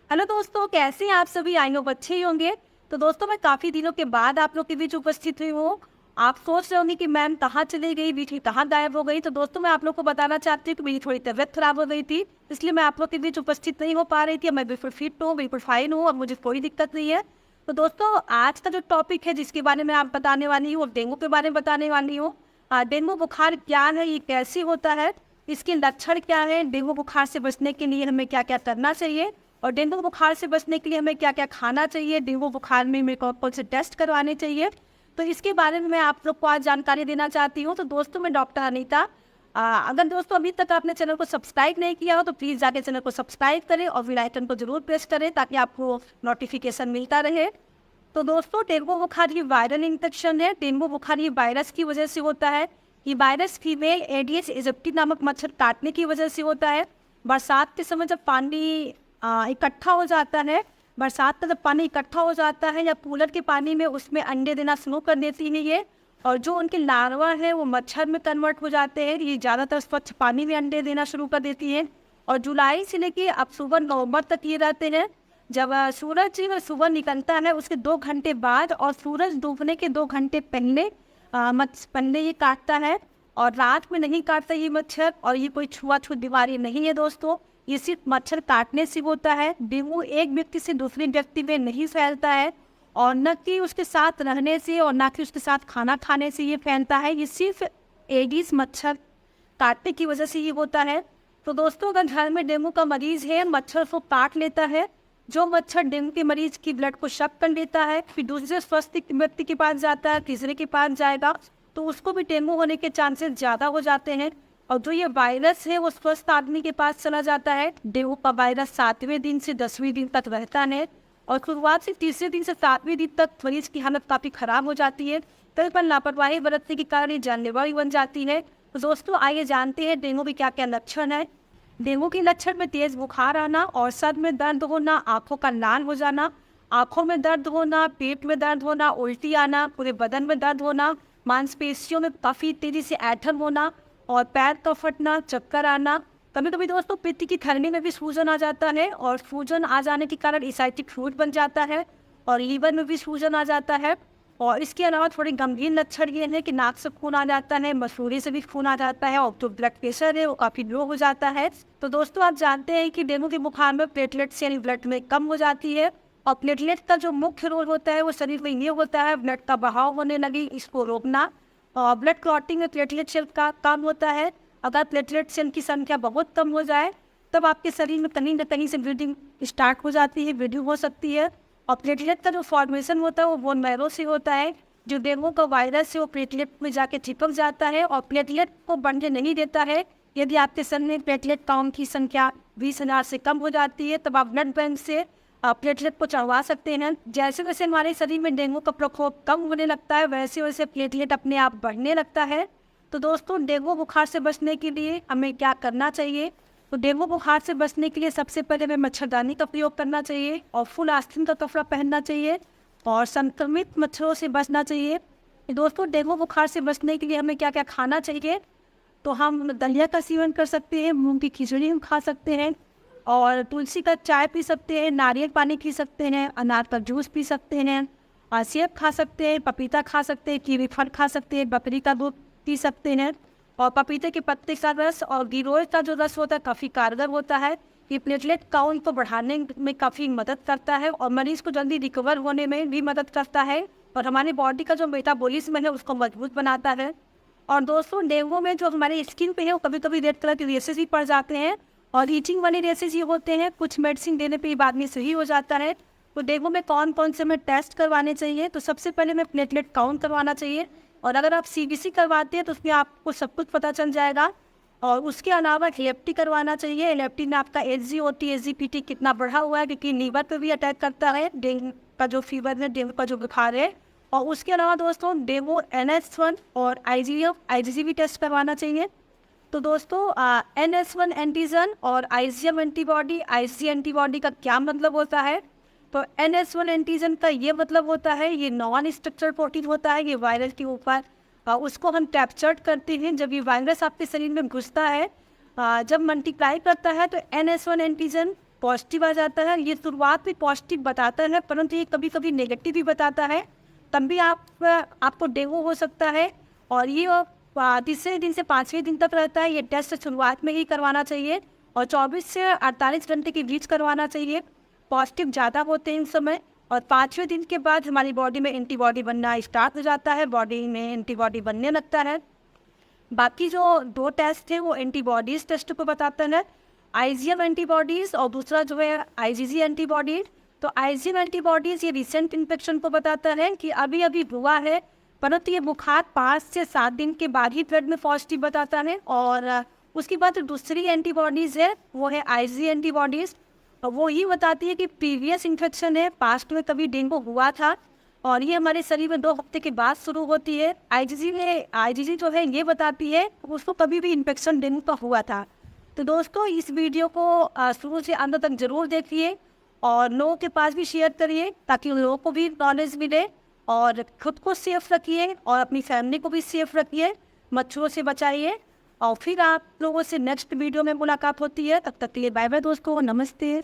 Hello दोस्तों, कैसे हैं आप सभी? आई नो अच्छे ही होंगे। तो दोस्तों, मैं काफ़ी दिनों के बाद आप लोग के बीच उपस्थित हुई हूँ। आप सोच रहे होंगे कि मैम कहाँ चली गई, बीच में कहाँ गायब हो गई। तो दोस्तों, मैं आप लोग को बताना चाहती हूँ कि मेरी थोड़ी तबीयत खराब हो गई थी, इसलिए मैं आप लोग के बीच उपस्थित नहीं हो पा रही थी। मैं बिल्कुल फिट हूँ, बिल्कुल फाइन हूँ और मुझे कोई दिक्कत नहीं है। तो दोस्तों, आज का जो टॉपिक है जिसके बारे में आप बताने वाली हूँ, वो डेंगू के बारे में बताने वाली हूँ। डेंगू बुखार क्या है, ये कैसे होता है, इसके लक्षण क्या है, डेंगू बुखार से बचने के लिए हमें क्या क्या करना चाहिए और डेंगू बुखार से बचने के लिए हमें क्या क्या खाना चाहिए, डेंगू बुखार में हमें कौन कौन से टेस्ट करवाने चाहिए। तो इसके बारे में मैं आप लोग को आज जानकारी देना चाहती हूँ। तो दोस्तों, मैं डॉक्टर अनीता। अगर दोस्तों अभी तक आपने चैनल को सब्सक्राइब नहीं किया हो तो प्लीज़ जाके चैनल को सब्सक्राइब करें और बेल आइकन को जरूर प्रेस करें ताकि आपको नोटिफिकेशन मिलता रहे। तो दोस्तों, डेंगू बुखार ये वायरल इन्फेक्शन है। डेंगू बुखार ये वायरस की वजह से होता है। ये वायरस फीमेल एडिस इजिप्टी नामक मच्छर काटने की वजह से होता है। बरसात के समय जब पानी इकट्ठा हो जाता है, बरसात का जब पानी इकट्ठा हो जाता है या कूलर के पानी में, उसमें अंडे देना शुरू कर देती है ये। और जो उनके लार्वा है वो मच्छर में कन्वर्ट हो जाते हैं। ये ज़्यादातर स्वच्छ पानी में अंडे देना शुरू कर देती है और जुलाई से लेके अक्टूबर नवंबर तक ये रहते हैं। जब सूरज सुबह निकलता है उसके 2 घंटे बाद और सूरज डूबने के 2 घंटे पहले पहले ये काटता है और रात में नहीं काटता ये मच्छर। और ये कोई छुआछूत बीमारी नहीं है दोस्तों, ये सिर्फ मच्छर काटने से होता है। डेंगू एक व्यक्ति से दूसरे व्यक्ति में नहीं फैलता है और न कि उसके साथ रहने से और न कि उसके साथ खाना खाने से ये फैलता है। ये सिर्फ एडिस मच्छर काटने की वजह से ये होता है। तो दोस्तों, अगर घर में डेंगू का मरीज है, मच्छर को काट लेता है, जो मच्छर डेंगू के मरीज की ब्लड को शक कर लेता है, फिर दूसरे स्वस्थ व्यक्ति के पास जाता है, तीसरे के पास जाएगा, तो उसको भी डेंगू होने के चांसेस ज़्यादा हो जाते हैं। और जो ये वायरस है वो स्वस्थ आदमी के पास चला जाता है। डेंगू का वायरस 7वें दिन से 10वें दिन तक रहता है और शुरुआत से तीसरे दिन से 7वें दिन तक मरीज की हालत काफ़ी ख़राब हो जाती है। कई बार लापरवाही बरतने के कारण ये जानलेवा भी बन जाती है। तो दोस्तों, आइए जानते हैं डेंगू के क्या क्या लक्षण है। डेंगू के लक्षण में तेज बुखार आना और सर में दर्द होना, आंखों का लाल हो जाना, आंखों में दर्द होना, पेट में दर्द होना, उल्टी आना, पूरे बदन में दर्द होना, मांसपेशियों में काफ़ी तेजी से ऐंठन होना और पैर का फटना, चक्कर आना। कभी कभी दोस्तों पित्त की थैली में भी सूजन आ जाता है और सूजन आ जाने के कारण एसाइटिक फ्लूइड बन जाता है और लीवर में भी सूजन आ जाता है। और इसके अलावा थोड़े गंभीर लक्षण ये है कि नाक से खून आ जाता है, मसूड़े से भी खून आ जाता है और जो ब्लड प्रेशर है वो काफ़ी लो हो जाता है। तो दोस्तों, आप जानते हैं कि डेंगू के बुखार में प्लेटलेट्स यानी ब्लड में कम हो जाती है और प्लेटलेट का जो मुख्य रोल होता है वो शरीर में ये होता है ब्लड का बहाव होने लगे इसको रोकना। और ब्लड क्लॉटिंग में प्लेटलेट सेल का काम होता है। अगर प्लेटलेट सेल की संख्या बहुत कम हो जाए तब आपके शरीर में कहीं न कहीं से ब्लीडिंग स्टार्ट हो जाती है, ब्लीडिंग हो सकती है। और प्लेटलेट का जो फॉर्मेशन होता है वो बोन मैरो से होता है। जो डेंगू का वायरस है वो प्लेटलेट में जाके चिपक जाता है और प्लेटलेट को बढ़ने नहीं देता है। यदि आपके शरीर में प्लेटलेट काउंट की संख्या 20,000 से कम हो जाती है तब आप ब्लड बैंक से प्लेटलेट को चढ़वा सकते हैं। जैसे जैसे हमारे शरीर में डेंगू का प्रकोप कम होने लगता है वैसे वैसे प्लेटलेट अपने आप बढ़ने लगता है। तो दोस्तों, डेंगू बुखार से बचने के लिए हमें क्या करना चाहिए? तो डेंगू बुखार से बचने के लिए सबसे पहले हमें मच्छरदानी का प्रयोग करना चाहिए और फुल आस्तीन का कपड़ा पहनना चाहिए और संक्रमित मच्छरों से बचना चाहिए। दोस्तों, डेंगू बुखार से बचने के लिए हमें क्या क्या खाना चाहिए? तो हम दलिया का सेवन कर सकते हैं, मूंग की खिचड़ी हम खा सकते हैं और तुलसी का चाय पी सकते हैं, नारियल पानी पी सकते हैं, अनार का जूस पी सकते हैं, सेब खा सकते हैं, पपीता खा सकते हैं, कीवी फल खा सकते हैं, बकरी का दूध पी सकते हैं और पपीते के पत्ते का रस और गिलोय का जो रस होता है काफ़ी कारगर होता है। ये प्लेटलेट काउंट को बढ़ाने में काफ़ी मदद करता है और मरीज़ को जल्दी रिकवर होने में भी मदद करता है और हमारी बॉडी का जो मेटाबॉलिज्म है उसको मजबूत बनाता है। और दोस्तों, डेंगू में जो हमारे स्किन पे है वो कभी कभी रेड कलर के रेसेस भी पड़ जाते हैं और ईचिंग वाले रेसेस ये होते हैं। कुछ मेडिसिन देने पे बाद में सही हो जाता है। तो डेंगू में कौन कौन से हमें टेस्ट करवाने चाहिए? तो सबसे पहले हमें प्लेटलेट काउंट करवाना चाहिए और अगर आप सीबीसी करवाते हैं तो उसमें आपको सब कुछ पता चल जाएगा। और उसके अलावा एलएफटी करवाना चाहिए। एलएफटी में आपका एसजीओटी एसजीपीटी कितना बढ़ा हुआ है क्योंकि लीवर पे भी अटैक करता है डेंगू का जो फीवर है, डेंगू का जो बुखार है। और उसके अलावा दोस्तों, डेंगू NS1 और आईजीएम भी टेस्ट करवाना चाहिए। तो दोस्तों, NS1 एंटीजन और आईजीएम एंटीबॉडी, आईजी एंटीबॉडी का क्या मतलब होता है? तो NS1 एंटीजन का ये मतलब होता है ये नॉन स्ट्रक्चर प्रोटीन होता है, ये वायरस के ऊपर उसको हम कैप्चर्ड करते हैं। जब ये वायरस आपके शरीर में घुसता है, जब मल्टीप्लाई करता है तो NS1 एंटीजन पॉजिटिव आ जाता है। ये शुरुआत में पॉजिटिव बताता है, परंतु ये कभी कभी नेगेटिव भी बताता है। तब भी आपको डेंगू हो सकता है। और ये तीसरे दिन से 5वें दिन तक रहता है। ये टेस्ट शुरुआत में ही करवाना चाहिए और 24 से 48 घंटे के बीच करवाना चाहिए। पॉजिटिव ज़्यादा होते हैं इस समय। और 5वें दिन के बाद हमारी बॉडी में एंटीबॉडी बनना स्टार्ट हो जाता है, बॉडी में एंटीबॉडी बनने लगता है। बाकी जो 2 टेस्ट है वो एंटीबॉडीज़ टेस्ट को बताता है, आईजीएम एंटीबॉडीज़, और दूसरा जो है आईजीजी एंटीबॉडीज़। तो आईजीएम एंटीबॉडीज़ ये रिसेंट इन्फेक्शन को बताता है कि अभी अभी हुआ है, परंतु ये बुखार 5 से 7 दिन के बाद ही ब्लड में पॉजिटिव बताता है। और उसके बाद जो दूसरी एंटीबॉडीज़ है वो है आईजी एंटीबॉडीज़, और वो ये बताती है कि प्रीवियस इन्फेक्शन है, पास्ट में कभी डेंगू हुआ था और ये हमारे शरीर में 2 हफ्ते के बाद शुरू होती है। आईजीजी जो है ये बताती है उसको कभी भी इन्फेक्शन डेंगू का हुआ था। तो दोस्तों इस वीडियो को शुरू से अंत तक ज़रूर देखिए और लोगों के पास भी शेयर करिए ताकि उन लोगों को भी नॉलेज मिले। और खुद को सेफ रखिए और अपनी फैमिली को भी सेफ रखिए, मच्छरों से बचाइए। और फिर आप लोगों से नेक्स्ट वीडियो में मुलाकात होती है। तब तक के लिए बाय बाय दोस्तों, नमस्ते।